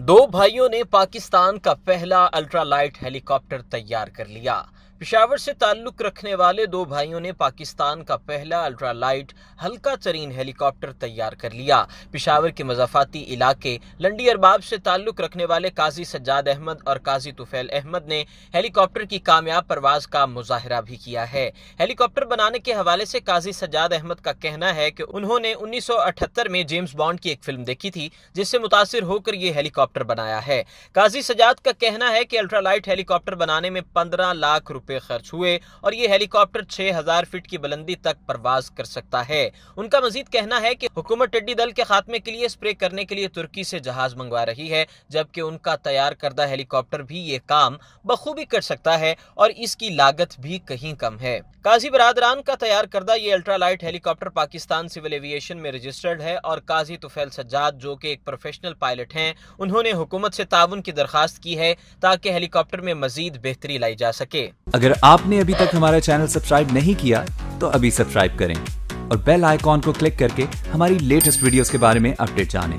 दो भाइयों ने पाकिस्तान का पहला अल्ट्रालाइट हेलीकॉप्टर तैयार कर लिया। पेशावर से ताल्लुक रखने वाले दो भाइयों ने पाकिस्तान का पहला अल्ट्रालाइट हल्का तरीन हेलीकॉप्टर तैयार कर लिया। पेशावर के मज़ाफ़ाती इलाके लंडी अरबाब से ताल्लुक रखने वाले काजी सज्जाद अहमद और काजी तुफैल अहमद ने हेलीकॉप्टर की कामयाब परवाज का मुजाहरा भी किया है। हेलीकॉप्टर बनाने के हवाले से काजी सज्जाद अहमद का कहना है कि उन्होंने 1978 में जेम्स बॉन्ड की एक फिल्म देखी थी, जिससे मुतासिर होकर ये हेलीकॉप्टर बनाया है। काजी सज्जाद का कहना है कि अल्ट्रालाइट हेलीकॉप्टर बनाने में 15 लाख रुपए खर्च हुए और ये हेलीकॉप्टर 6000 फीट की बुलंदी तक परवाज कर सकता है। उनका मजीद कहना है कि हुकूमत टिड्डी दल के खात्मे के लिए स्प्रे करने के लिए तुर्की से जहाज मंगवा रही है, जबकि उनका तैयार करदा हेलीकॉप्टर भी ये काम बखूबी कर सकता है और इसकी लागत भी कहीं कम है। काजी बरादरान का तैयार करदा ये ultralight helicopter Pakistan civil aviation में रजिस्टर्ड है और काजी तुफैल सज्जाद, जो कि एक प्रोफेशनल पायलट हैं, उन्होंने हुकूमत से ताउन की दरखास्त की है ताकि हेलीकॉप्टर में मजीद बेहतरी लाई जा सके। अगर आपने अभी तक हमारा चैनल सब्सक्राइब नहीं किया तो अभी सब्सक्राइब करें और बेल आइकॉन को क्लिक करके हमारी लेटेस्ट वीडियोस के बारे में अपडेट जानें।